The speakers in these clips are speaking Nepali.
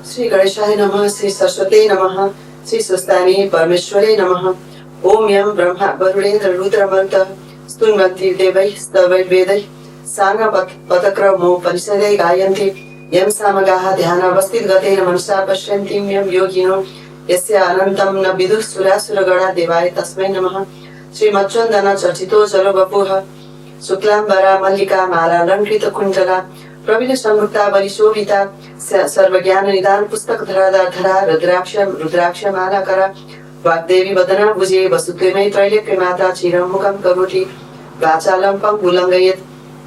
श्री गणेशाय नमः। श्री सरस्वती नमः। श्री सुस्तानी परमेश्वरे नमः। ओम यम ब्रह्मा वरुणेन्द्र रुद्रमन्त स्तुन्वन्ति देवैः स्तवैर्वेदैः साङ्गपदक्रमोपनिषदै गायन्ति यं सामगाः ध्यानावस्थित गतेन मनसा पश्यन्ति यं योगिनो यस्य अनन्तं न विदुः सुरासुरगणा देवाय तस्मै नमः। श्रीमच्चन्दन चर्चितो जलो वपुः शुक्लाम्बरा मल्लिका मालालङ्कृत कुण्डला प्रवीण संयुक्ता बलिशोभिता सर्वज्ञान निदान पुस्तक धरा रुद्राक्ष माला करा वाग्देवी वदना भुजे वसुदेवै त्रैलोक्य माता चिरं मुखं करोति वाचालं पङ्गुलङ्घयेत्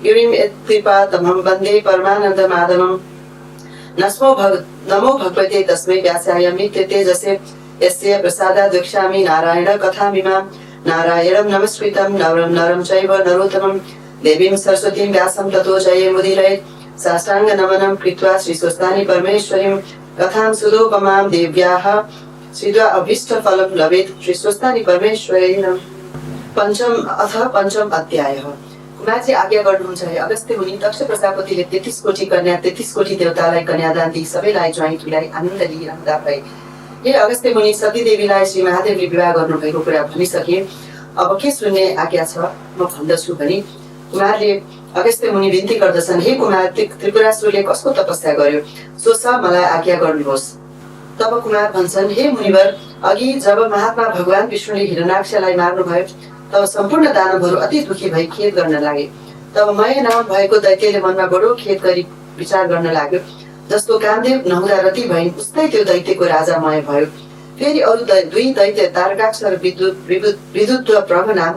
गिरिं यत्कृपातमं वन्दे परमानन्द माधवम्। नमो भगवते तस्मै व्यासाय मित्यतेजसे यस्य प्रसादात् वक्ष्यामि नारायण कथामिमां। नारायणं नमस्कृतं नरं चैव नरोत्तमं देवीं सरस्वतीं व्यासं ततो जयमुदीरयेत्। साष्टांग नमनं कृत्वा श्रीस्वस्तानि परमेश्वरीं कथां सुदोपमां देव्याः श्रीद्वा अभीष्ट फलं लभेत्। श्रीस्वस्तानि परमेश्वरी नमः। पंचम अध्याय। कुमारजी आज्ञा गर्नुहुन्छ है अगस्त्य मुनि दक्ष प्रजापतिले 33 कोटी कन्या 33 कोटी देवतालाई कन्यादान दिई सबैलाई ज्वाइँ तुलाई आनन्द लिइरहँदा भए। हे अगस्त्य मुनि सती देवीलाई श्री महादेवले विवाह गर्नुभएको कुरा भनिसके। अब के सुन्ने आज्ञा छ म भन्दछु भनी कुमारले अगस्त्य मुनि बिन्ती गर्दछन्। हे कुमार, त्रिपुरासुरले कसको तपस्या गर्यो सो सब मलाई आज्ञा गर्नुहोस्। तब कुमार भन्छन्, हे मुनिवर, अघि जब महात्मा भगवान विष्णुले हिरण्याक्षलाई मार्नुभयो तब सम्पूर्ण दानवहरू अति दुखी भई खेद गर्न लागे। तब मय नाम भएको दैत्यले मनमा बडो खेद गरी विचार गर्न लाग्यो। जस्तो कामदेव नहुँदा रति भइन् उस्तै त्यो दैत्यको राजा मय भयो। फेरि अरू दुई दैत्य तारकाक्ष र विद्युत प्रभ नाम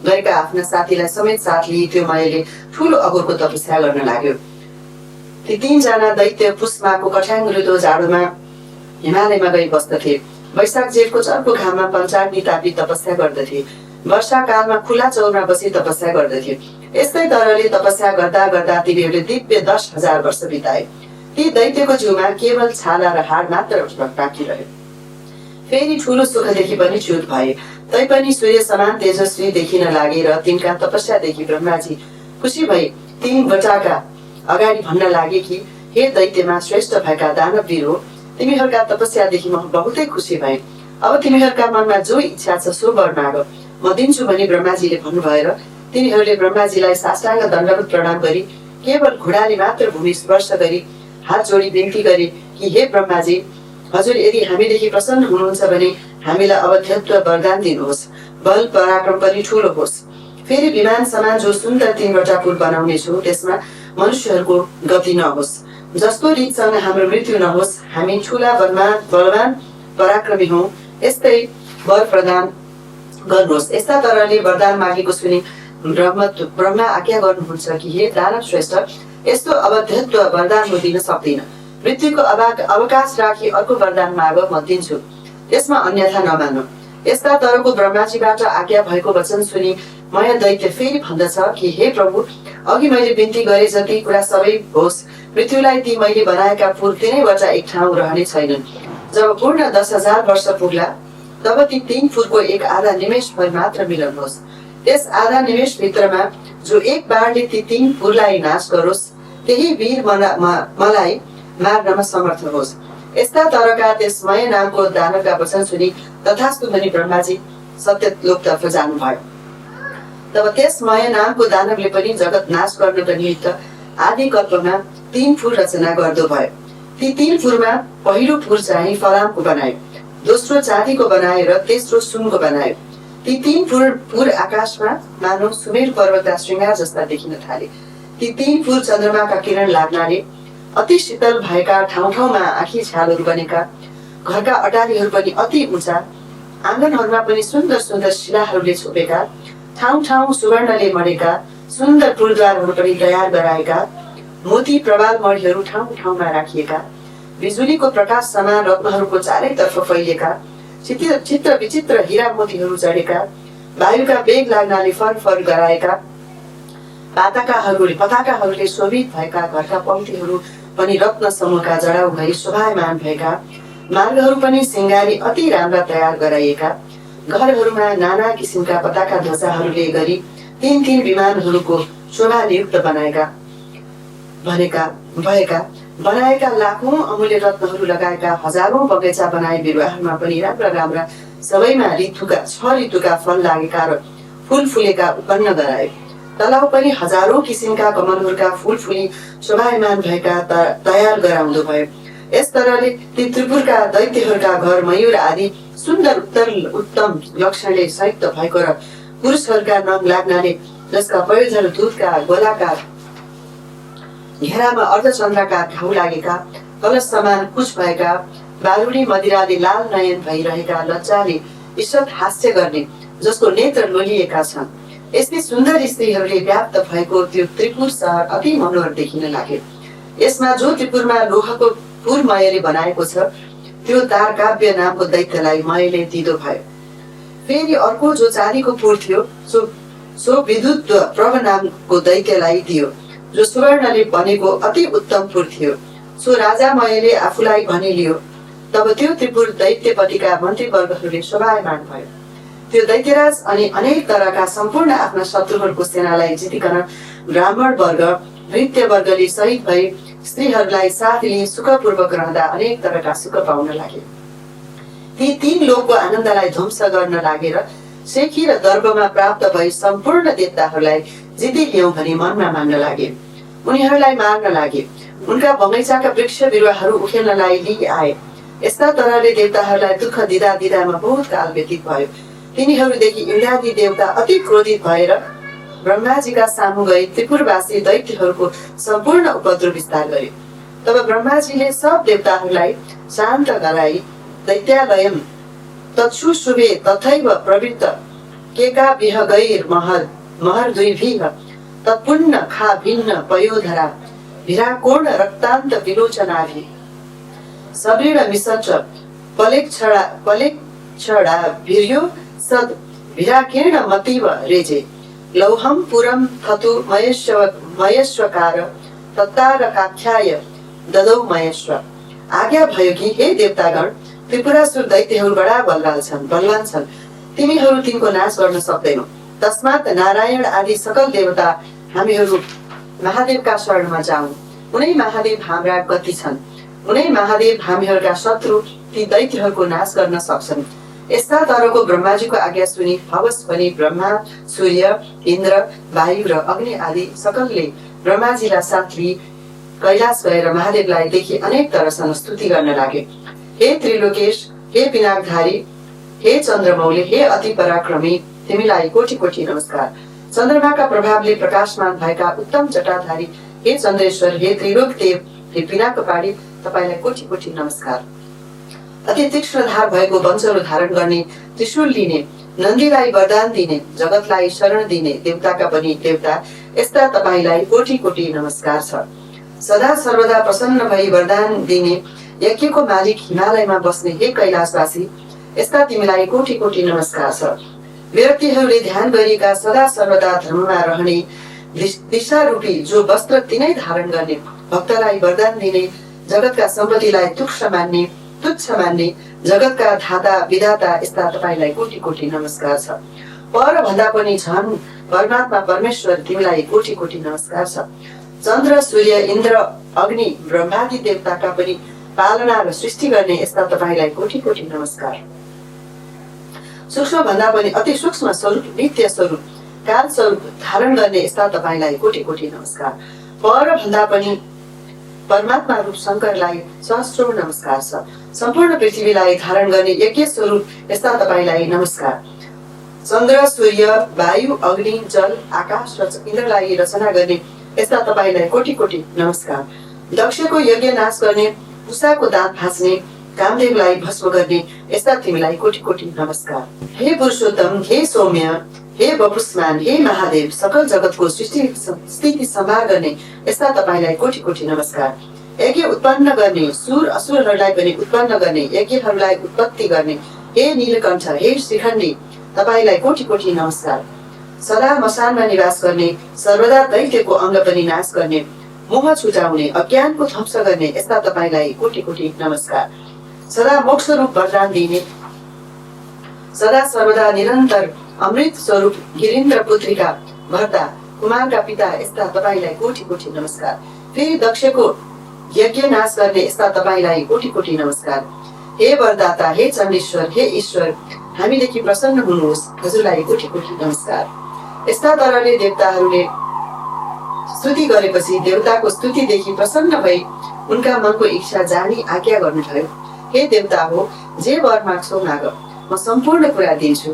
गरेका आफ्ना साथीलाई समेत साथ लिई त्यो मयले ठूलो अघोरको तपस्या गर्न लाग्यो। ती 3 जना दैत्य पुष्माको कठ्याङ रुदो जाडोमा हिमालयमा गई बस्दथे। वैशाख जेठको चर्को घाममा पञ्चाग्नि तापी तपस्या गर्दथे। वर्षा कालमा खुला चौरमा बसी तपस्या गर्दथे। यस्तै तरहले तपस्या गर्दा गर्दा तिनीहरूले दिव्य 10,000 वर्ष बिताए। ती दैत्यको जिउमा केवल छाला र हाड मात्र बाँकी रह्यो। फेरि ठूलो सुखदेखि पनि च्युत भए। तैपनि सूर्य समान तेजस्वी देखिन लागे र तिनका तपस्यादेखि ब्रह्माजी खुसी भई 3 वटाका अगाडि भन्न लागे कि हे दैत्यमा श्रेष्ठ भएका दानववीर हो, तिमीहरूका तपस्यादेखि म बहुतै खुसी भए। अब तिमीहरूका मनमा जो इच्छा छ सो वर माग, म दिन्छु भनी ब्रह्माजीले भन्नुभएर तिनीहरूले ब्रह्माजीलाई साष्टाङ्ग दण्डवत प्रणाम गरी केवल घुँडाले मात्र भूमि स्पर्श गरी हात जोडी बिन्ती गरे कि हे ब्रह्माजी, हजुर यदि हामीदेखि प्रसन्न हुनुहुन्छ भने हामीलाई अवध्यत्व वरदान दिनुहोस्। बल पराक्रम पनि ठूलो होस्। फेरि विमान समान जो सुन्दर 3 वटा पुल बनाउने छु त्यसमा मनुष्यहरूको गति नहोस्। जस्तो रीतसँग हाम्रो मृत्यु नहोस्। हामी ठूला बलवान पराक्रमी हौ, यस्तै वर प्रदान गर्नुहोस्। यस्ता तरहले वरदान मागेको सुनि ब्रह्मा आज्ञा गर्नुहुन्छ कि हे दानव श्रेष्ठ, यस्तो अवध्यत्व वरदान म दिन सक्दिन। मृत्युको अवकाश राखी अर्को वरदान माग, म दिन्छु, त्यसमा अन्यथा नमान्नु। यस्ता तरको ब्रह्माजीबाट आज्ञा भएको वचन सुनि मय दैत्य फेरि भन्दछ कि हे प्रभु, अघि मैले बिन्ती गरे जति कुरा सबै होस्। मृत्युलाई ती मैले बनाएका पुल 3 वटा एक ठाउँ रहने छैनन्। जब पूर्ण 10,000 वर्ष पुग्ला तब ती 3 फुलको एक आधा निमेष भर मात्र मिलाउनुहोस्। त्यस आधा निमेष भित्रमा जो एक बारले ती 3 फुललाई नाश गरोस् त्यही वीर मलाई मार्नमा समर्थ होस्। यस्ता तरका त्यस मय नामको दानवका वचन सुनि तथास्तु भनी ब्रह्माजी सत्यलोकतर्फ जानुभयो। तब त्यस मय नामको दानवले पनि जगत नाश गर्नको निमित्त आदि कल्पमा 3 फुल रचना गर्दो भयो। ती 3 फुलमा पहिलो फुल चाहिँ फलामको बनायो, दोस्रो चाँदीको बनायो र तेस्रो सुनको बनायो। ती 3 फुल आकाशमा मानव सुमेर पर्वतका श्रृंगार जस्ता देखिन थाले। ती 3 फुल चन्द्रमाका किरण लाग्नाले अति शीतल भएका ठाउँ ठाउँमा आँखी छालहरू बनेका, घरका अटारीहरू पनि अति ऊँचा, आँगनहरूमा पनि सुन्दर सुन्दर शिलाहरूले छोपेका, ठाउँ ठाउँ सुवर्णले मरेका सुन्दर पुरद्वारहरू पनि तयार गराएका, मोती प्रवाल मणिहरू ठाउँ ठाउँमा राखिएका, बिजुलीको प्रकाश समान रत्नहरूको चारैतर्फ फैलिएका, चित्र विचित्र हीरा मोतीहरू जडेका, वायुका वेग लाग्नाले फरफर गराएका पताकाहरूले शोभित भएका घरका पङ्क्तिहरू पनि रत्न समूहका जडाउ भई शोभायमान भएका, मार्गहरू पनि सिंगारी अति राम्रा तयार गराइएका, घरहरूमा नाना किसिमका पताका ध्वजाहरूले गरी 3 विमानहरूको शोभायुक्त भएका बनाएका लाखौं अमूल्य रत्नहरू लगाएका हजारौं बगैँचा बनाए बिरुवाहरूमा पनि राम्रा राम्रा सबैमा 6 ऋतुका फल लागेका र फूल फुलेका उत्पन्न गराए। तलाउ पनि हजारौं किसिमका कमलहरूका फूल फुली शोभायमान भएका तयार गराउँदो भयो। यस तरहले ती त्रिपुरका दैत्यहरूका घर मयूर आदि सुन्दर उत्तम लक्षणले संयुक्त भएको र पुरुषहरूका नङ लाग्नाले जसका पयोधर दुधका गोलाकार घेरामा अर्धचन्द्राकार घाउ लागेका कलश समान कुछ भएका बारुणी मदिराले लाल नयन भइरहेका लज्जाले ईषत् हास्य गर्ने जसको नेत्र लोलिएका छन्। यस्तै सुन्दर स्त्रीहरूले व्याप्त भएको त्यो त्रिपुर सहर अति मनोहर देखिन लाग्यो। यसमा जो त्रिपुरमा लोहको पुर मयले बनाएको छ त्यो तारकाव्य नामको दैत्यलाई मयले दिदो भयो। फेरि अर्को जो चाँदीको पुर थियो सो विद्युत प्रभ नामको दैत्यलाई दियो, जो सुवर्णले बनेको अति उत्तम पुर थियो। सो राजा मयले आफूलाई भनिलियो। तब त्यो त्रिपुर दैत्यपतिका मन्त्रीवर्गहरूले शोभायमान भयो। त्यो दैत्यराज अनि अनेक तरहका सम्पूर्ण आफ्ना शत्रुहरूको सेनालाई जितिकन ब्राह्मण वर्ग नृत्य वर्गले सहित भई स्त्रीहरूलाई साथ लिई सुखपूर्वक रहँदा अनेक तरहका सुख पाउन लागे। ती 3 लोकको आनन्दलाई ध्वंस गर्न लागेर शेखी र दर्पमा प्राप्त भई सम्पूर्ण देवताहरूलाई जितिलियौं भनी मनमा मान्न लागे। उनीहरूलाई मार्न लागे। उनका बगैँचाका वृक्ष बिरुवाहरू उखेल्नलाई लिई आए। यस्ता तरहले देवताहरूलाई दुःख दिँदा दिँदामा बहुत काल व्यतीत भयो। तिनीहरूदेखि इन्द्रादि देवता अति क्रोधित भएर ब्रह्माजीका सामु गई त्रिपुरवासी दैत्यहरूको सम्पूर्ण उपद्रव विस्तार गरे। तब ब्रह्माजीले सब देवताहरूलाई शान्त गराई दैत्यालयम तत्सुशुभे तथैव प्रवृत्त केका विहगैर महर दुर्भिः तत्पुण्य खा भिन्न पयोधरा भिराकोण रक्तान्त विलोचनाभि सबृण मिसच्च पलेक्षणा भिर्यो सद भिराकीर्ण मतीव रेजे लौहम पुरम थतु महेश्वकार तत्तारकाख्याय ददौ महेश्वर। आज्ञा भयो कि हे देवतागण, त्रिपुरासुर दैत्यहरू बडा बलवान छन्। तिमीहरू तिनको नाश गर्न सक्दैनौ। तस्मात् नारायण आदि सकल देवता हामीहरू महादेवका शरणमा जाउँ। उनै महादेव हाम्रा गति छन्। उनै महादेव हामीहरूका शत्रु ती दैत्यहरूको नाश गर्न सक्छन्। यस्ता तरको ब्रह्माजीको आज्ञा सुनि हवस भनी ब्रह्मा, सूर्य, इन्द्र, वायु र अग्नि आदि सकलले ब्रह्माजीलाई साथ लिई कैलाश गएर महादेवलाई देखि अनेक तरसँग स्तुति गर्न लागे। हे त्रिलोकेश, हे पिनाकधारी, हे चन्द्रमौली, हे अति पराक्रमी, तिमीलाई कोटि कोटि नमस्कार। चन्द्रमाका प्रभावले प्रकाशमान भएका उत्तम जटाधारी हे चन्द्रेश्वर, हे त्रिलोक देव, हे पिनाकपाणी, तपाईलाई कोटि कोटि नमस्कार। अति तीक्ष्ण धार भएको वंशहरू धारण गर्ने, त्रिशूल लिने, नन्दीलाई वरदान दिने, जगतलाई शरण दिने देवताका पनि देवता, यस्ता तपाईलाई कोटि कोटि नमस्कार छ। सदा सर्वदा प्रसन्न भई वरदान दिने यज्ञको मालिक हिमालयमा बस्ने हे कैलाशवासी, यस्ता तिमीलाई कोटि कोटि नमस्कार छ। व्यक्तिहरूले ध्यान गरिएका सदा सर्वदा धर्ममा रहने दिशारूपी जो वस्त्र तिनै धारण गर्ने, भक्तलाई वरदान दिने, जगतका सम्पत्तिलाई तुच्छ मान्ने जगतका धाता विधाता, यस्ता तपाईलाई कोटि कोटि नमस्कार छ। पर भन्दा पनि झन् परमात्मा परमेश्वर, तिमीलाई कोटि कोटि नमस्कार छ। चन्द्र, सूर्य, इन्द्र, अग्नि, ब्रह्मादि देवताका पनि पालना र सृष्टि गर्ने, यस्ता तपाईलाई कोटि कोटि नमस्कार। सूक्ष्म भन्दा पनि अति सूक्ष्म स्वरूप, नित्य स्वरूप, काल स्वरूप धारण गर्ने, यस्ता तपाईलाई कोटि कोटि नमस्कार। पर भन्दा पनि परमात्मा रूप शंकरलाई सहस्रौं नमस्कार छ। सम्पूर्ण पृथ्वीलाई धारण गर्ने यज्ञ स्वरूप, यस्ता तपाईलाई नमस्कार। चन्द्र, सूर्य, वायु, अग्नि, जल, आकाश र इन्द्रलाई रचना गर्ने, यस्ता तपाईलाई कोटि कोटि नमस्कार। दक्षको यज्ञ नाश गर्ने, उषाको दाँत भाँच्ने, कामदेवलाई भस्म गर्ने, यस्ता तिमीलाई कोटि कोटि नमस्कार। हे पुरुषोत्तम, हे सौम्य, हे वपुष्मान, हे महादेव, सकल जगतको सृष्टि स्थिति सम्हार गर्ने, यस्ता तपाईलाई कोटि कोटि नमस्कार। यज्ञ उत्पन्न गर्ने, सुर असुरहरूलाई पनि उत्पन्न गर्ने, यज्ञहरूलाई उत्पत्ति गर्ने, हे नीलकण्ठ, हे श्रीखण्डी, तपाईलाई कोटि कोटि नमस्कार। सदा मसानमा निवास गर्ने, सर्वदा दैत्यको अङ्ग पनि नाश गर्ने, मोह छुटाउने, अज्ञानको ध्वंस गर्ने, यस्ता तपाईलाई कोटि कोटि नमस्कार। सदा मोक्ष रूप वरदान दिने, सदा सर्वदा निरन्तर अमृत स्वरूप गिरिन्द्र पुत्रीका भर्ता, कुमारका पिता, यस्ता तपाईलाई कोटि कोटि नमस्कार। फेरि दक्षको यज्ञ नाश गर्ने यस्ता तपाईँलाई कोटी कोटी नमस्कार। हे वरदाता, हे चण्डेश्वर, हे ईश्वर, हामीदेखि प्रसन्न हुनुहोस्, हजुरलाई कोटी कोटी नमस्कार। यस्ता तरहले देवताहरूले स्तुति गरेपछि देवताको स्तुतिदेखि प्रसन्न भई उनका मनको इच्छा जानी आज्ञा गर्नुभयो। हे देवता हो, जे वर माग्छौ माग, म सम्पूर्ण कुरा दिन्छु।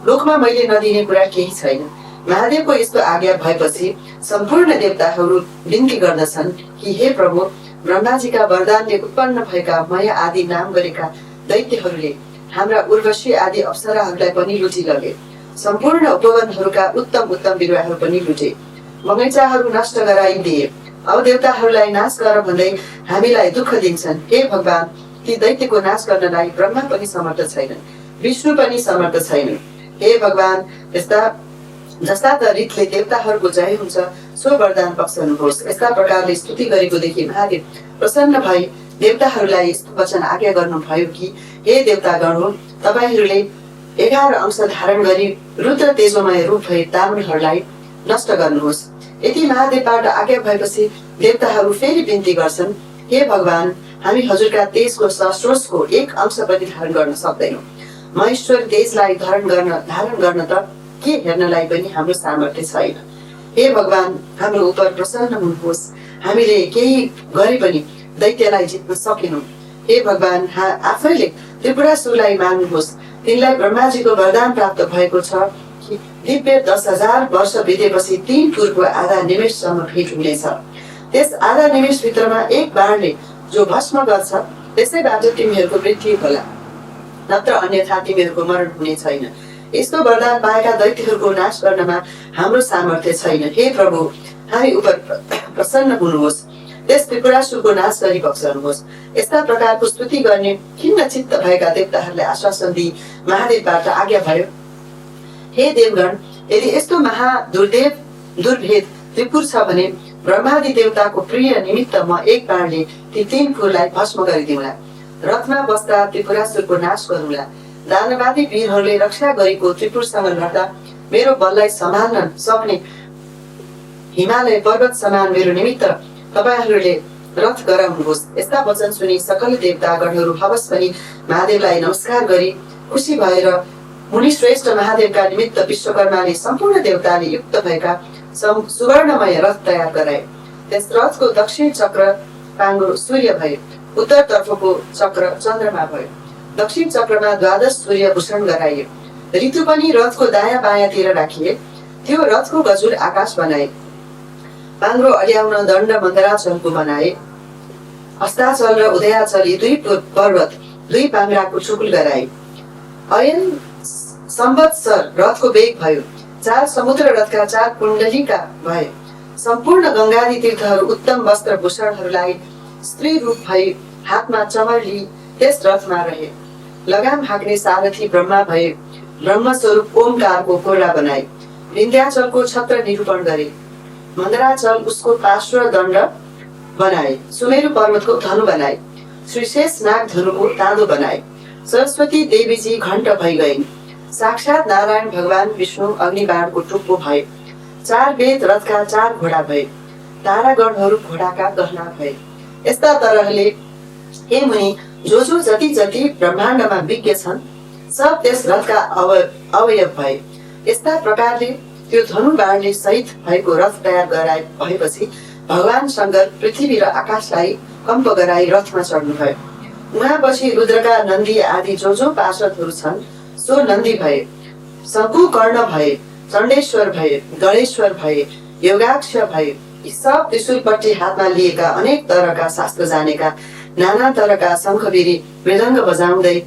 लोकमा मैले नदिने कुरा केही छैन। महादेवको यस्तो आज्ञा भएपछि सम्पूर्ण देवताहरू विन्ती गर्दछन् कि हे प्रभु, ब्रह्माजीका वरदानले उत्पन्न भएका मया आदि नाम गरेका दैत्यहरूले हाम्रा उर्वशी आदि अप्सराहरूलाई पनि लुटी लगे। सम्पूर्ण उपवनहरूका उत्तम उत्तम बिरुवाहरू पनि लुटे, बगैँचाहरू नष्ट गराइदिए। अब देवताहरूलाई नाश गर भन्दै हामीलाई दुःख दिन्छन्। हे भगवान, ती दैत्यको नाश गर्नलाई ब्रह्मा पनि समर्थ छैनन्, विष्णु पनि समर्थ छैनन्। हे भगवान, जस्ता त रीतले देवताहरूको जय हुन्छ सो वरदान बक्सनुहोस्। यस्ता प्रकारले स्तुति गरेको देखि महादेव प्रसन्न भई देवताहरूलाई यस्तो वचन आज्ञा गर्नुभयो कि हे देवतागण हो, तपाईँहरूले 11 अंश धारण गरी रुद्र तेजोमय रूप भई दानवहरूलाई नष्ट गर्नुहोस्। यति महादेवबाट आज्ञा भएपछि देवताहरू फेरि विन्ती गर्छन्, हे भगवान, हामी हजुरका तेजको सहस्रोसको 1 अंश पनि धारण गर्न सक्दैनौँ। महेश्वर तेजलाई धारण गर्न त के हेर्नलाई पनि हाम्रो सामर्थ्य छैन। हे भगवान, हाम्रो उप प्रसन्न हुनुहोस्, हामीले केही गरे पनि दैत्यलाई जित्न सकेनौँ। हे भगवान, आफैले त्रिपुरासुरलाई मार्नुहोस्। तिनलाई ब्रह्माजीको वरदान प्राप्त भएको छ कि दिव्य 10,000 वर्ष बितेपछि 3 पुरको आधा निमेषसम्म भेट हुनेछ। त्यस आधा निमेष भित्रमा एक बाणले जो भस्म गर्छ त्यसैबाट तिमीहरूको मृत्यु होला, नत्र अन्यथा तिमीहरूको मरण हुने छैन। यस्तो वरदान पाएका दैत्यहरूको नाश गर्नमा हाम्रो सामर्थ्य छैन। हे प्रभु, हामी उप प्रसन्न हुनुहोस्, त्यस त्रिपुरासुरको नाश गरी बक्सनुहोस्। यस्ता प्रकारको स्तुति गर्ने खिन्न चित्त भएका देवताहरूलाई आश्वासन दिई महादेवबाट आज्ञा भयो, हे देवगण, यदि यस्तो दुर्भेद त्रिपुर छ भने ब्रह्मादि देवताको प्रिय निमित्त म एक बाणले ती 3 पुरलाई भस्म गरिदिउँला। रथमा बस्दा त्रिपुरासुरको नाश गरौँला। दानवादी वीरहरूले रक्षा गरेको त्रिपुरसँग लड्दा मेरो बललाई सम्हाल्न सक्ने हिमालय पर्वत समान मेरो निमित्त तपाईहरूले रथ गराउनुहोस्। यस्ता वचन सुनि सकल देवतागणहरू हवस पनि महादेवलाई नमस्कार गरी खुसी भएर मुनि श्रेष्ठ महादेवका निमित्त विश्वकर्माले सम्पूर्ण देवताले युक्त भएका सुवर्णमय रथ तयार गराए। त्यस रथको दक्षिण चक्र पाङ्गो सूर्य भयो, उत्तरतर्फको चक्र चन्द्रमा भयो। दक्षिण चक्रमा 12 सूर्य भूषण गराइयो। ऋतु पनि रथको दायाँ बायाँतिर राखिए। त्यो रथको गजुर आकाश बनाए। पाङ्ग्रो अड्याउन दण्ड मन्दराचलको बनाए। अस्ताचल र उदयाचल यी 2 पर्वत 2 पाङ्ग्राको चुकुल गराए। अयन संवत्सर रथको वेग भयो। 4 समुद्र रथका 4 कुण्डलीका भए। सम्पूर्ण गंगादी तीर्थहरू उत्तम वस्त्र भूषणहरूलाई स्त्री रूप भई हातमा चमर लिई त्यस रथमा रहे। लगाम हाँक्ने सारथी ब्रह्मा भए। ब्रह्म स्वरूप ओमकारको कोर्रा बनाए। विन्ध्याचलको छत्र निरूपण गरे। मन्दराचल उसको पार्श्व दण्ड बनाए। सुमेरु पर्वतको धनु बनाए। श्री शेष नाग धनुको ताँदो बनाए। सरस्वती देवीजी घण्ट भई गइन्। साक्षात नारायण भगवान विष्णु अग्निबाणको टुप्पो भए। 4 वेद रथका 4 घोडा भए। तारागणहरू घोडाका गहना भए। यस्ता तरहले हे मुनि, जो जति ब्रह्माण्डमा विज्ञ छन् सब त्यस रथका अवयव भए। यस्ता प्रकारले त्यो धनु बाणले सहित भएको रथ तयार गराए भएपछि भगवान शंकर पृथ्वी र आकाशलाई कम्प गराई रथमा चढ्नुभयो। उहाँपछि रुद्रका नन्दी आदि जो पार्षदहरू छन् सो नन्दी भए, शंकुकर्ण भए, चण्डेश्वर भए, गणेश्वर भए, योगाक्ष भए। यी सब त्रिशूलपट्टि हातमा लिएका अनेक तरका शास्त्र जानेका नाना तरका शंखबिरी मृदङ्ग बजाउँदै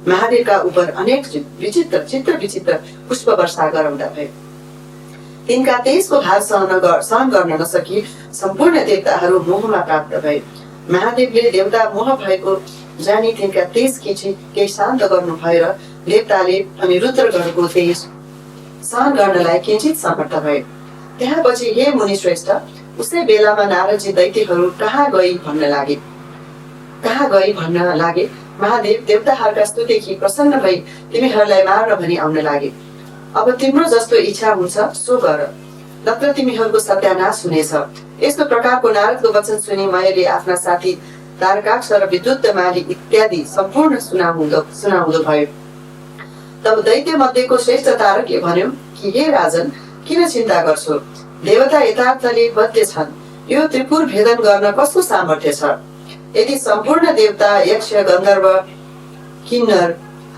महादेवका उप अनेक विचित्र पुष्प वर्षा गराउँदा भए। तिनका तेजको भार सहन गर्न नसकी सम्पूर्ण देवताहरू मोहमा प्राप्त भए। महादेवले देवता मोह भएको जानी तिनका तेज खिची केही शान्त गर्नु भएर देवताले अनि रुद्रगणको तेज सहन गर्नलाई किंचित समर्थ भए। त्यसपछि हे मुनि श्रेष्ठ, उसै बेलामा नारदजी दैत्यहरू कहाँ गई भन्न लागे। महादेव देवताहरूका स्तुतिदेखि प्रसन्न भई तिमीहरूलाई मार्न भनी आउन लागे। अब तिम्रो जस्तो इच्छा हुन्छ सो गर। नत्र तिमीहरूको सत्यानाश हुनेछ। यस्तो प्रकारको नारदको वचन सुनि मायाले आफ्ना साथी तारकाक्ष र विद्युत माली इत्यादि सम्पूर्ण सुनाउँदो भयो। तब दैत्य मध्येको श्रेष्ठ तारकले भन्यो कि हे राजन, किन चिन्ता गर्छौ? देवता यथार्थले बद्ध छन्। यो त्रिपुर भेदन गर्न कस्तो सामर्थ्य छ? यदि सम्पूर्ण देवता, यक्ष, गन्धर्व, किन्नर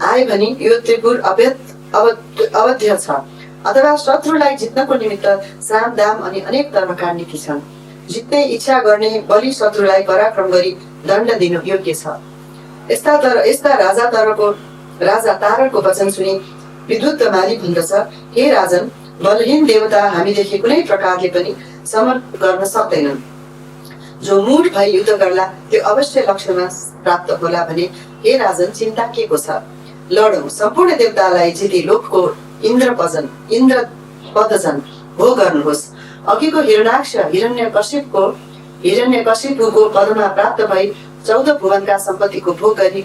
आए भने यो त्रिपुर अवध्य छ। अथवा शत्रुलाई जित्नको निमित्त साम, दाम अनि अनेक तरका नीति छन्। जित्ने इच्छा गर्ने बलि शत्रुलाई पराक्रम गरी दण्ड दिनु योग्य छ। यस्ता राजा तारको वचन सुनि विद्युत माली भन्दछ, हे राजन, बलहीन देवता हामीदेखि कुनै प्रकारले पनि समर गर्न सक्दैनन्। जो मूढ भई युद्ध गर्ला त्यो अवश्य लक्ष्यमा प्राप्त होला भने हे राजन, चिन्ता के को छ? लडौं, सम्पूर्ण देवतालाई जिती लोकको इन्द्र पदजन भोग गर्नुहोस्। अघिको हिरण्याक्ष हिरण्यकशिपुको पदमा प्राप्त भई 14 भुवनका सम्पत्तिको भोग गरी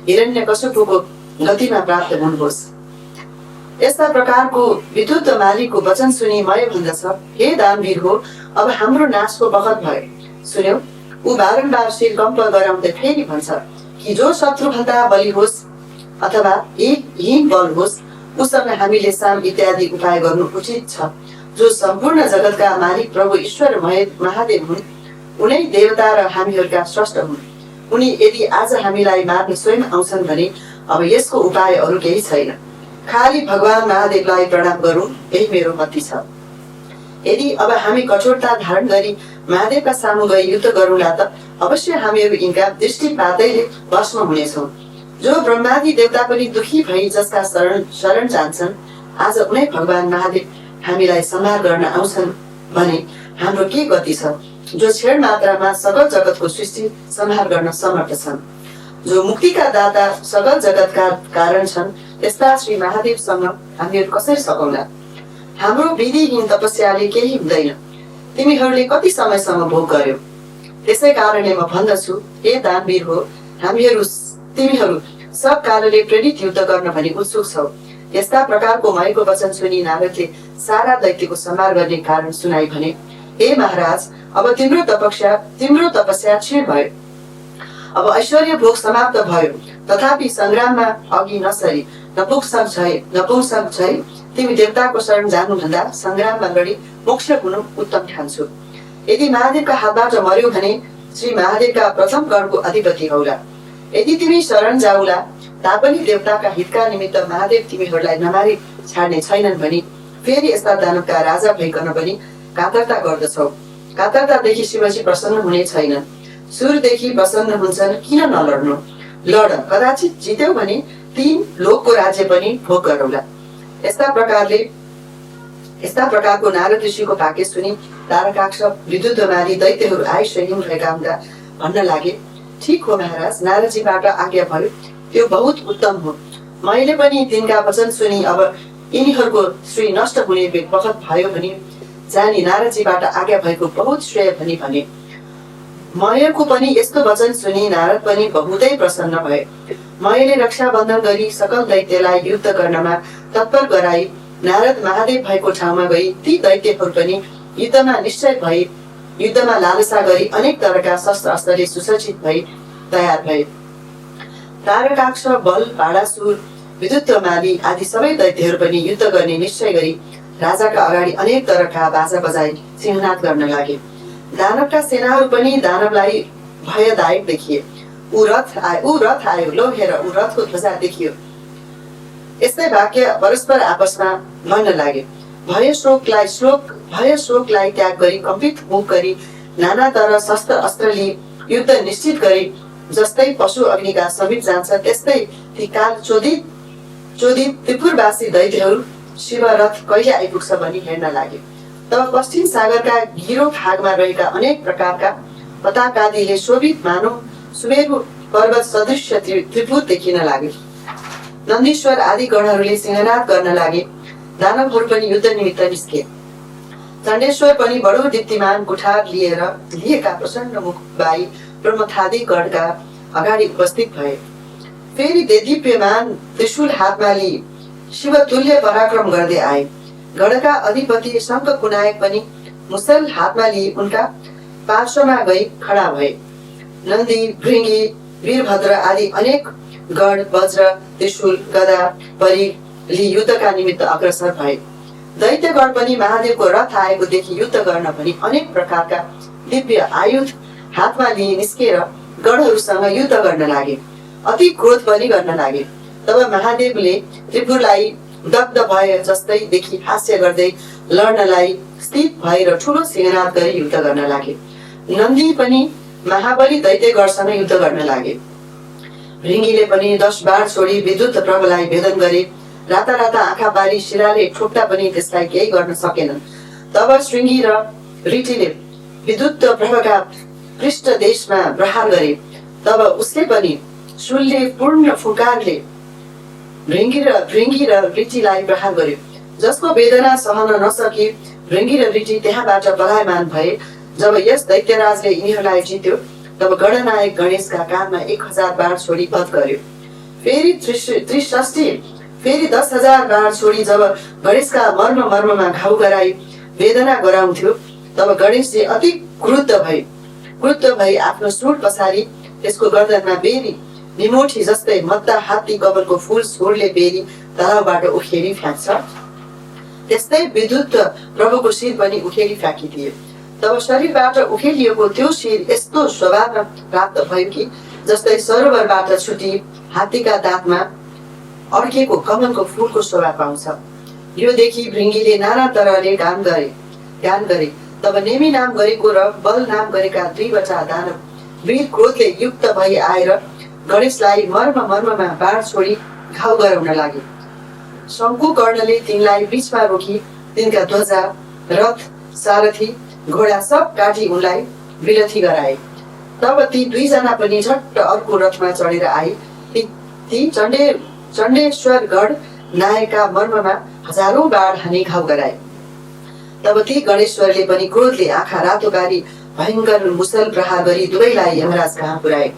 हिरण्यकशिपुको गतिमा प्राप्त हुनुहोस्। यस्ता प्रकारको विद्युत मालीको वचन सुनि मय भन्दछ, हे दानवीर हो, अब हाम्रो नाशको बखत भयो। सुन्यौ, ऊ बारम्बार शिर कम्प गराउँदै फेरि भन्छ कि जो शत्रु भन्दा बलि होस् अथवा हीन बल होस्, उसँग हामीले साम इत्यादि उपाय गर्नु उचित छ। जो सम्पूर्ण जगतका मालिक प्रभु ईश्वर महादेव हुन्, उनै देवता र हामीहरूका स्रष्टा हुन्। उनी यदि आज हामीलाई मार्न स्वयं आउँछन् भने अब यसको उपाय अरू केही छैन। खाली भगवान महादेवलाई प्रणाम गरौँ, यही मेरो मति छ। यदि अब हामी कठोरता धारण गरी महादेवका सामु गई युद्ध गरौँला त अवश्य हामीहरू यिनका दृष्टिपातैले भस्म हुनेछौँ। जो ब्रह्मादि देवता पनि दुखी भई जसका शरण जान्छन्, आज उनै भगवान महादेव हामीलाई संहार गर्न आउँछन् भने हाम्रो के गति छ? जो क्षण मात्रामा सकल जगतको सृष्टि संहार गर्न समर्थ छन्, जो मुक्तिका दाता सकल जगतका कारण छन्, त्यस्ता श्री महादेवसँग हामीहरू कसरी सकौँला? हाम्रो विधिहीन तपस्याले केही हुँदैन। तिमीहरूले कति समयसम्म भोग गर्यो? त्यसै कारणले म भन्दछु, हे दानवीर हो, तिमीहरू सब कालले प्रेरित युद्ध गर्न भनी उत्सुक छौ। यस्ता प्रकारको मयको वचन सुनि नारदले सारा दैत्यको संहार गर्ने कारण सुनाई भने, हे महाराज, अब तिम्रो तपस्या क्षीण भयो। अब ऐश्वर्य भोग समाप्त भयो। तथापि संग्राममा अघि नसरी नपुंसक झै तिमी देवताको शरण जानुभन्दा संग्राममा लडी मोक्ष हुनु उत्तम ठान्छु। यदि महादेवका हातबाट मर्यो भने श्री महादेवका प्रथम गणको अधिपति हौला। यदि तिमी शरण जाउला तापनि देवताका हितका निमित्त महादेव तिमीहरूलाई नमारी छाड्ने छैनन् भनी फेरि यस्ता दानवका राजा भइकन पनि कातरता गर्दछौ। कातरतादेखि शिवजी प्रसन्न हुने छैनन्। सूर्यदेखि प्रसन्न हुन्छन्, किन नलड्नु? लड, कदाचित जित्यौ भने 3 लोकको राज्य पनि भोग गरौला। यस्ता प्रकारको नारद ऋषिको वाक्य सुनि तारकाक्ष, विद्युतमाली दैत्यहरू आइसहीन भएका हुँदा भन्न लागे, ठीक हो महाराज, नारदजीबाट आज्ञा भयो, त्यो बहुत उत्तम हो। मैले पनि तिनका वचन सुनि अब यिनीहरूको श्री नष्ट हुने बखत भयो भने जानी नारदजीबाट आज्ञा भएको बहुत श्रेय भनी भने। मयको पनि यस्तो वचन सुनि नारद पनि बहुतै प्रसन्न भए। मयले रक्षाबन्धन गरी सकल दैत्यलाई युद्ध गर्नमा तत्पर गराई नारद महादेव भएको ठाउँमा गई ती दैत्यहरू पनि युद्धमा लालसा गरी अनेक तरका शस्त्र अस्त्रले सुसज्जित भई तयार भए। तारकाक्ष, बल, बाणासुर, विद्युतमाली आदि सबै दैत्यहरू पनि युद्ध गर्ने निश्चय गरी राजाका अगाडि अनेक तरका बाजा बजाई सिंहनाद गर्न लागे। दानवका सेनाहरू पनि दानवलाई भयदायक देखिए। ऊ रथ आयो, लो हेर, ऊ रथको ध्वजा देखियो। यस्तै वाक्य परस्पर आपसमा भन्न लागे। भय शोकलाई त्याग गरी कंपित मुख गरी नाना तरह शस्त्र अस्त्र लिई युद्ध निश्चित गरी जस्तै पशु अग्निका समीप जान्छ त्यस्तै ती काल चोदित त्रिपुरवासी दैत्यहरू शिवरथ कहिले आइपुग्छ भनी हेर्न लागे। तब पश्चिम सागरका गिरो भागमा रहेका अनेक प्रकारका पताकादिले शोभित मानव सुमेरु पर्वत सदृश त्रिपुर देखिन लागे। नन्दीश्वर आदि गणहरूले सिंहनाद गर्न लागे। दानवहरू पनि युद्ध निमित्त निस्के। चण्डेश्वर पनि बडो दीप्तिमान कुठार लिएका प्रचण्ड मुख बाई ब्रह्मथादी गणका अगाडि उपस्थित भए। फेरि देदीप्यमान त्रिशूल हातमा लिई शिवतुल्य पराक्रम गर्दै आए। गढका अधिपति शङ्खकुनायक पनि मुसल हातमा लिई उनका पार्श्वमा गई खडा भए। नन्दी, भृङ्गी, वीरभद्र आदि अनेक गण वज्र, त्रिशूल, गदा, परी लिई युद्धका निमित्त अग्रसर भए। दैत्यगण पनि महादेवको रथ आएको देखि युद्ध गर्न पनि अनेक प्रकारका दिव्य आयुध हातमा लिई निस्केर गणहरूसँग युद्ध गर्न लागे। अति क्रोध पनि गर्न लागे। तब महादेवले त्रिपुरलाई दग्ध भए जस्तै देखि हास्य गर्दै लड्नलाई स्थित भएर ठूलो सिंहनाद गरी युद्ध गर्न लागे। नन्दी पनि महाबली दैत्यगणसँग युद्ध गर्न लागे। भृङ्गीले पनि 10 बाण छोडी विद्युत प्रभलाई भेदन गरे। राता राता आँखा पारी शिराले ठोक्दा पनि त्यसलाई केही गर्न सकेनन्। तब श्रृङ्गी र ऋटीले विद्युत प्रभका पृष्ठ देशमा प्रहार गरे। तब उसले पनि शूलले पूर्ण फुकारले भृङ्गी र ऋटीलाई प्रहार गर्यो। जसको वेदना सहन नसकी भृङ्गी र ऋटी त्यहाँबाट पलायमान भए। जब यस दैत्यराजले यिनीहरूलाई जित्यो तब गणनायक गणेशका कानमा 1000 बाण छोडी वध गर्यो। फेरि त्रिषष्ठी फेरि 10,000 बाण छोडी जब गणेशका मर्ममा घाउ गराई वेदना गराउँथ्यो तब गणेशजी अति क्रुद्ध भई आफ्नो सूड पछाडि त्यसको गर्दनमा बेरी निमोठी जस्तै मद्दा हात्ती कमलको फूल सूडले बेरी तलाउबाट उखेली फ्याँक्छ त्यस्तै विद्युत प्रभुको शिर पनि उखेली फ्याँकिदिए। तब शरीरबाट उखेलिएको त्यो शिर यस्तो स्वभावमा प्राप्त भयो कि जस्तै सरोवरबाट छुटी हात्तीका दाँतमा अड्किएको कमलको फूलको शोभा पाउँछ। यो देखि भृङ्गीले नाना तरहले गान गरे। तब नेमी नाम गरेको र बल नाम गरेका 2वटा दानव वीर क्रोधले युक्त भई आएर गणेशलाई मर्ममा बाण छोडी घाउ गराउन लागे। शङ्कुकर्णले तिनलाई बीचमा रोकी तिनका ध्वजा, रथ, सारथी, घोडा सब काटी उनलाई विलथी गराए। तब ती 2 जना पनि झट्ट अर्को रथमा चढेर आए। ती चण्डेश्वर गढ नायकका मर्ममा हजारौं बाण हानी घाउ गराए। तब ती गणेश्वरले पनि क्रोधले आँखा रातो पारी भयंकर मुसल प्रहार गरी दुवैलाई यमराज कहाँ पुर्याए।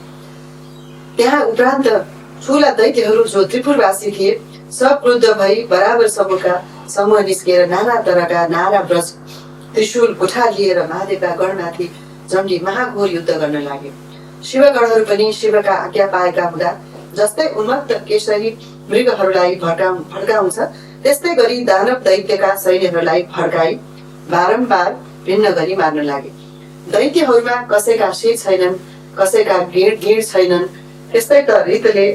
त्यहाँ उपरान्त ठूला दैत्यहरू जो त्रिपुरवासी थिए सब क्रुद्ध भई बराबर समूह निस्केर नाना तरका नारा ब्रज त्रिशूल कुठार लिएर महादेवका गणमाथि झण्डी महाघोर युद्ध गर्न लागे। शिवगणहरू पनि शिवका आज्ञा पाएका हुँदा जस्तै उन्मत्त केसरी मृगहरूलाई भड्काउँछ त्यस्तै गरी दानव दैत्यका सैन्यहरूलाई भड्काई बारम्बार भिन्न गरी मार्न लागे। दैत्यहरूमा कसैका शिर छैनन्, कसैका गिँड छैनन्। त्यस्तै त रीतले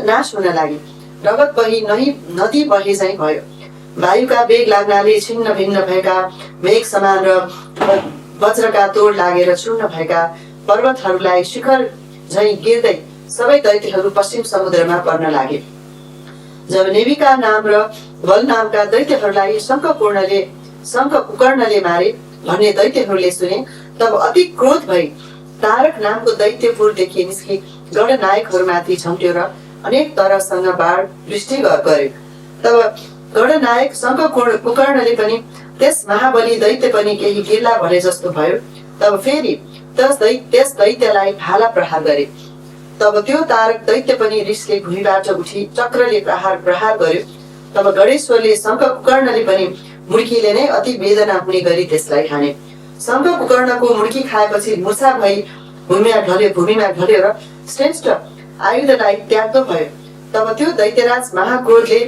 नाश हुन लागे। रगत बही नदी बहे झैं भयो। वायुका वेग लाग्नाले छिन्न भिन्न भएका मेघ समान र वज्रका तोड लागेर चूर्ण भएका पर्वतहरूलाई शिखर झैं गिर्दै सबै दैत्यहरू पश्चिम समुद्रमा पर्न लागे। जब नेविका नाम र बल नामका दैत्यहरूलाई शङ्खकुकर्णले मारे भन्ने दैत्यहरूले सुने तब अति क्रोध भई तारक नामको दैत्यपुरदेखि निस्की गणनायकहरूमाथि झम्ट्यो र अनेक तरहसँग बाण वृष्टि गर्यो। तब गणनायक शङ्खकुकर्णले पनि त्यस महाबली दैत्य पनि केही गिर्ला भने जस्तो भयो। तब फेरि त्यस दैत्यलाई भाला प्रहार गरे। तब त्यो तारक दैत्य पनि रिसले भुइँबाट उठी चक्रले प्रहार गर्यो। तब गणेश्वरले शङ्खकुकर्णले पनि मुड्कीले नै अति वेदना हुने गरी त्यसलाई हाने। शङ्खकुकर्णको मुड्की खाएपछि मूर्छा भई भूमिमा ढल्यो र श्रेष्ठ आयुधलाई त्याग्दो भयो। तब त्यो दैत्यराज महाक्रोधले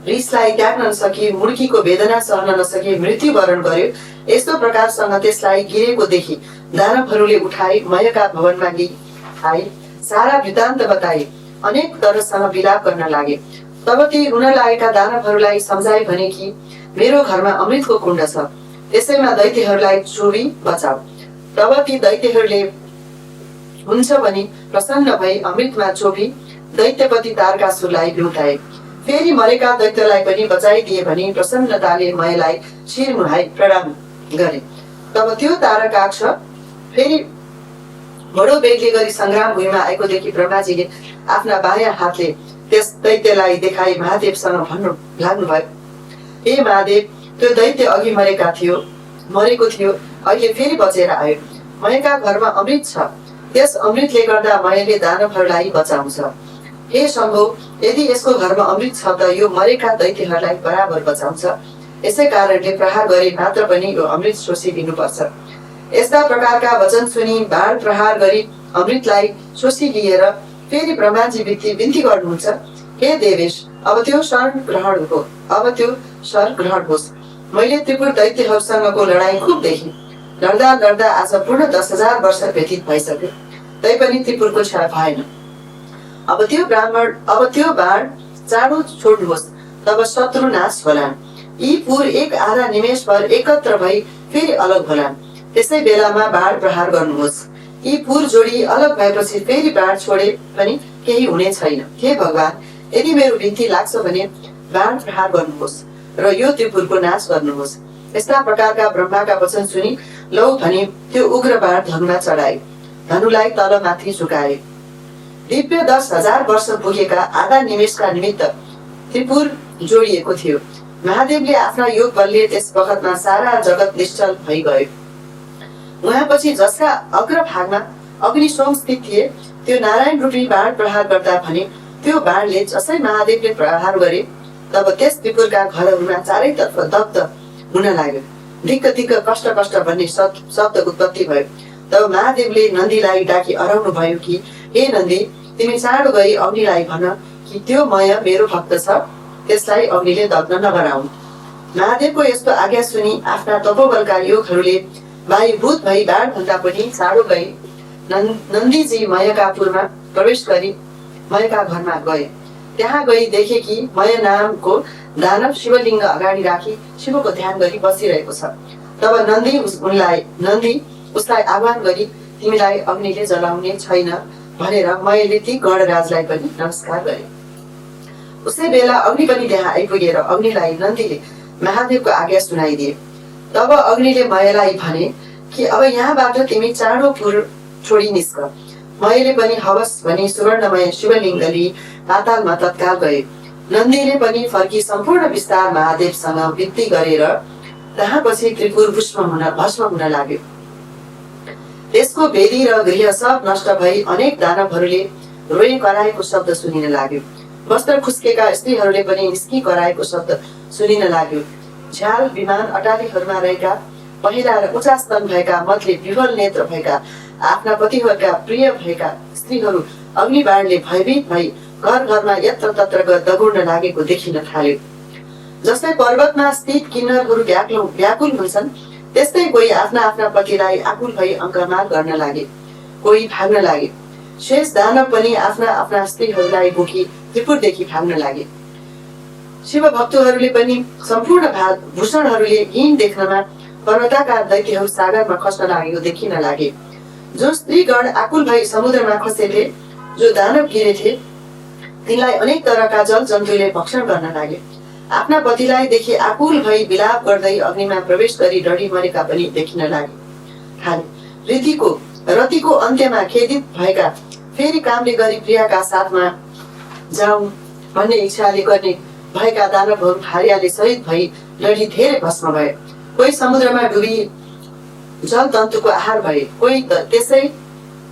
रिसलाई त्याग्न नसकी मुड्कीको वेदना सहन नसकी मृत्यु वरण गर्यो। यस्तो प्रकारसँग त्यसलाई गिरेको देखि दानवहरूले उठाई मयका भवनमा लिई आए। सारा वृत्तान्त बताए। अनेक तरहसँग विलाप गर्न लागे। तब ती रुन लागेका दानवहरूलाई सम्झाए भने कि मेरो घरमा अमृतको कुण्ड छ, त्यसैमा दैत्यहरूलाई चोरी बचाऊ। तब ती दैत्यहरूले हुन्छ भने प्रसन्न भई अमृतमा चोबी दैत्यपति तारकासुरलाई बिउताए। फेरि मरेका दैत्यलाई पनि बचाइदिए भने प्रसन्नताले मयलाई शिर मुहाई प्रणाम गरे। तब त्यो तारकाक्ष फेरि बडो बेगले गरी संग्राम भूमिमा आएको देखि ब्रह्माजीले आफ्ना बायाँ हातले त्यस दैत्यलाई देखाई महादेवसँग भन्नु लाग्नुभयो, हे महादेव, त्यो दैत्य अघि मरेको थियो, अहिले फेरि बचेर आयो। मयका घरमा अमृत छ, त्यस अमृतले गर्दा मयले दानवहरूलाई बचाउँछ। हे शम्भु, यदि यसको घरमा अमृत छ त यो मरेका दैत्यहरूलाई बराबर बचाउँछ। यसै कारणले प्रहार गरे मात्र पनि यो अमृत शोषी लिनुपर्छ। यस्ता प्रकारका वचन सुनि बाण प्रहार गरी अमृतलाई शोषी लिएर फेरि ब्रह्माजी बिन्ती गर्नुहुन्छ, हे देवेश, अब त्यो शर ग्रहण होस्। मैले त्रिपुर दैत्यहरूसँगको लडाईँ खुब देखेँ। लड्दा लड्दा आज पूर्ण 10,000 वर्ष व्यतीत भइसक्यो, तैपनि त्रिपुरको क्षय भएन। अब त्यो बाण चाँडो छोड्नुहोस्, तब शत्रु नाश होलान्। यी पुर एक आधा निमेष भर एकत्र भई फेरि अलग होलान्, त्यसै बेलामा बाण प्रहार गर्नुहोस्। यी पुर जोडी अलग भएपछि फेरि बाण छोडे पनि केही हुने छैन। हे भगवान, यदि मेरो बिन्ती लाग्छ भने बाण प्रहार गर्नुहोस् र यो त्रिपुरको नाश गर्नुहोस्। यस्ता प्रकारका ब्रह्माका वचन सुनि लौ भनी त्यो उग्र बाण धनुमा चढाए, धनुलाई तल माथि झुकाए। दिव्य 10,000 वर्ष पुगेका आधा निमेषका निमित्त त्रिपुर जोडिएको थियो। महादेवले आफ्ना योग बलले त्यस बखतमा सारा जगत निश्चल भइगयो। उहाँपछि जसका अग्रभागमा अग्नि सोम स्थित थिए, त्यो नारायण रूपी बाण प्रहार गर्दा भने त्यो बाणले जसै महादेवले प्रहार गरे, तब त्यस त्रिपुरका घरहरूमा चारैतर्फ दग्ध हुन लाग्यो। दिक्क दिक्क कष्ट कष्ट भन्ने शब्द उत्पत्ति भयो। तब महादेवले नन्दीलाई डाकी अराउनु भयो कि हे नन्दी, तिमी चाँडो गई अग्निलाई भन कि त्यो मय मेरो भक्त छ, त्यसलाई अग्निले दग्ध नगराउन्। महादेवको यस्तो आज्ञा सुनि आफ्ना तपोबलका योगहरूले वायुभूत भई बाण भन्दा पनि चाँडो गई नन्दीजी मयका पुरमा प्रवेश गरी मयका घरमा गए। त्यहाँ गई देखे कि मय नामको दानव शिवलिङ्ग अगाडि राखी शिवको ध्यान गरी बसिरहेको छ। तब नन्दी उसलाई आह्वान गरी तिमीलाई अग्निले जलाउने छैन भनेर मयले ती गणराजलाई पनि नमस्कार गरे। उसै बेला अग्नि पनि त्यहाँ आइपुगेर अग्निलाई नन्दीले महादेवको आज्ञा सुनाइदिए। तब अग्निले मयलाई भने कि अब यहाँबाट तिमी चाँडो पुर छोडी निस्क। मयले पनि हवस् भनी सुवर्णमय शिवलिङ्ग लिई पातालमा तत्काल गए। नन्दीले पनि फर्की सम्पूर्ण विस्तार महादेवसँग विन्ती गरेर त्यहाँपछि त्रिपुर भस्म हुन लाग्यो। त्यसको वेदी र गृह सब नष्ट भई अनेक दानवहरूले रोए कराएको शब्द सुनिन लाग्यो। वस्त्र खुस्केका स्त्रीहरूले पनि निस्की कराएको शब्द सुनिन लाग्यो। झ्याल विमान अटारीहरूमा रहेका पहिला र उचा स्तन भएका मतले विफल नेत्र भएका आफ्ना पतिहरूका प्रिय भएका स्त्रीहरू अग्निबाणले भयभीत भई घर घरमा यत्र तत्र दगुर्न लागेको देखिन थाल्यो। जस्तै पर्वतमा स्थित किन्नरहरू व्याकुल हुन्छन्, त्यस्तै कोही आफ्ना आफ्ना पतिलाई आकुल भई अङ्कमाल गर्न लागे, कोही भाग्न लागे। शेष दानव पनि आफ्ना आफ्ना स्त्रीहरूलाई बोकी त्रिपुरदेखि भाग्न लागे। शिव भक्तहरूले पनि सम्पूर्ण भूषणहरूले हिम देख्नमा पर्वताकार दैत्यहरू सागरमा खस्न लागेको देखिन लागे। जो स्त्रीगण आकुल भई समुद्रमा खसेथे, जो दानव गिरेथे, तिनलाई अनेक तरका जल जन्तुले भक्षण गर्न लागे। आफ्ना पतिलाई देखि आकुल भई विलाप गर्दै अग्निमा प्रवेश गरी डढी मरेका पनि देखिन लागे। रतिको अन्त्यमा खेदित भएका फेरि कामले गरी प्रियाका साथमा जाउँ भन्ने इच्छाले गर्ने भएका दानवहरू भार्याले सहित भई लडी धेरै भस्म भए। कोही समुद्रमा डुबी जल तन्तुको आहार भए, कोही त्यसै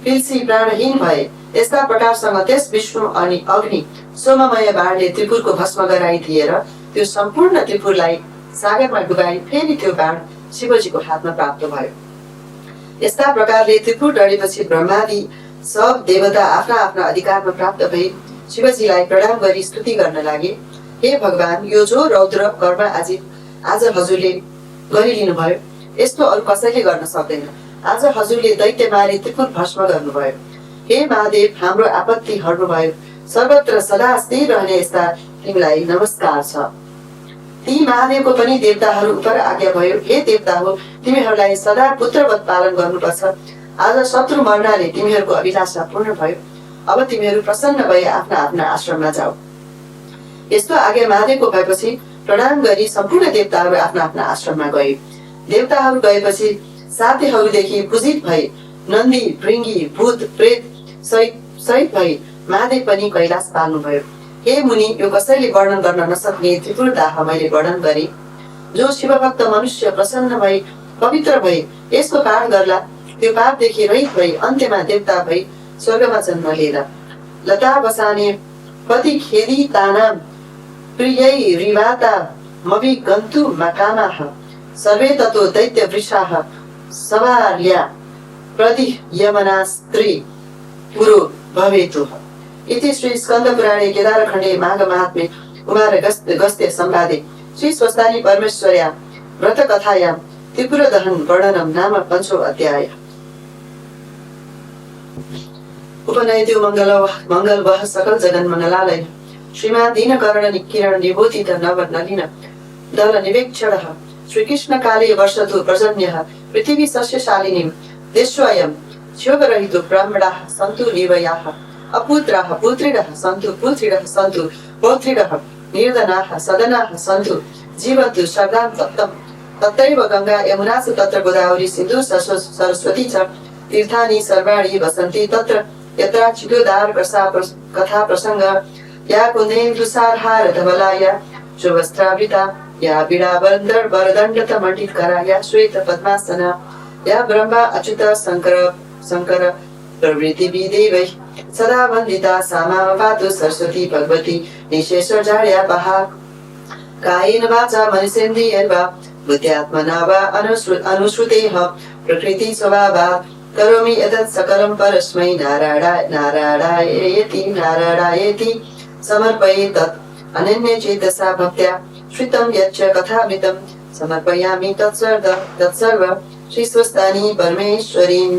पिल्सी प्राणहीन भए। यस्ता प्रकारसँग त्यस विष्णु अनि अग्नि सोममय बाणले त्रिपुरको भस्म गराइदिएर त्यो सम्पूर्ण त्रिपुरलाई सागरमा डुबाई फेरि त्यो बाण शिवजीको हातमा प्राप्त भयो। यस्ता प्रकारले त्रिपुर डढेपछि ब्रह्मादि सब देवता आफ्ना आफ्ना अधिकारमा प्राप्त भई शिवजीलाई प्रणाम गरी स्तुति गर्न लागे। हे भगवान, यो जो रौद्र कर्म आज हजुरले गरिलिनु भयो, यस्तो अरू कसैले गर्न सक्दैन। आज हजुरले दैत्य मारी त्रिपुर भस्म गर्नुभयो। हे महादेव, हाम्रो आपत्ति हर्नुभयो। सर्वत्र सदा स्थिर रहने यस्ता तिमीलाई नमस्कार छ। ती महादेवको पनि देवताहरू उप आज्ञा भयो। हे देवता हो, तिमीहरूलाई सदा पुत्रवत पालन गर्नुपर्छ। आज शत्रु मर्नाले तिमीहरूको अभिलाषा पूर्ण भयो। अब तिमीहरू प्रसन्न भए आफ्ना आफ्ना आश्रममा जाऊ। यस्तो आज्ञा महादेवको भएपछि प्रणाम गरी सम्पूर्ण देवताहरू आफ्ना आफ्ना आश्रममा गए। देवताहरू गएपछि साथीहरूदेखि पूजित भए नन्दी, भृङ्गी, भूत, प्रेत सहित भई महादेव पनि कैलाश पाल्नुभयो। हे मुनि, यो कसैले वर्णन गर्न नसक्ने त्रिपुर दाह मैले वर्णन गरे। जो शिवभक्त मनुष्य प्रसन्न भई पवित्र भई यसको पाठ गर्ला, त्यो पापदेखि रहित भई अन्त्यमा देवता भई स्वर्गमा जन्म लिएर लता बसाने पति खेदितानां प्रियैरिवाता मभिगन्तु मकामाः सर्वे ततो दैत्यवृषाः सवार्या प्रतियमना स्त्री पुरो भवेतु। इति श्री स्कन्दपुराणे केदारखण्डे माघमाहात्म्ये कुमारगस्त्य संवादे श्री स्वस्तानी परमेश्वर्या व्रतकथायां त्रिपुरदहन वर्णनम नाम 5 अध्याय। उपनयतु मंगल वह सकल जगन मंगलालय श्रीमान दीनकर्ण निकिरण निबोधित नव नलिन दल निवेक्षणः श्रीकृष्ण काले वर्षतु पर्जन्यः पृथिवी सस्यशालिनी देशोऽयं शोकरहितो ब्राह्मणाः सन्तु निर्भयाः अपुत्राः पुत्रिणः सन्तु पुत्रिणः सन्तु पौत्रिणः निर्धनाः सदनाः सन्तु जीवन्तु शब्दां तत्तम् तत्रैव गंगा यमुना च तत्र गोदावरी सिन्धु सरस्वती च तीर्थानि सर्वाणि वसन्ति तत्र यत्र चिदोदार कथा प्रसंग या कुन्देन्दुसारहार धवला या शुभस्त्रावृता या वरदंड मंडितकरा या श्वेत पद्मासना या ब्रह्मा अच्युत शंकर प्रवृत्ति विदेवै सदा वंदिता सामावपातु सरस्वती भगवती निशेषजाड्या बहा कायेन वाचा मनसेन्द्रियैर्वा बुद्ध्यात्मना वा अनुश्रुतेः प्रकृति स्वभावात् करोमि एतत् सकलं परस्मै नारायणेति समर्पयेतत् अनन्य चेतसा भक्त्या श्रुतं यच्च कथामृतं समर्पयामि तत्सर्वं श्री स्वस्तानी परमेश्वरीम्।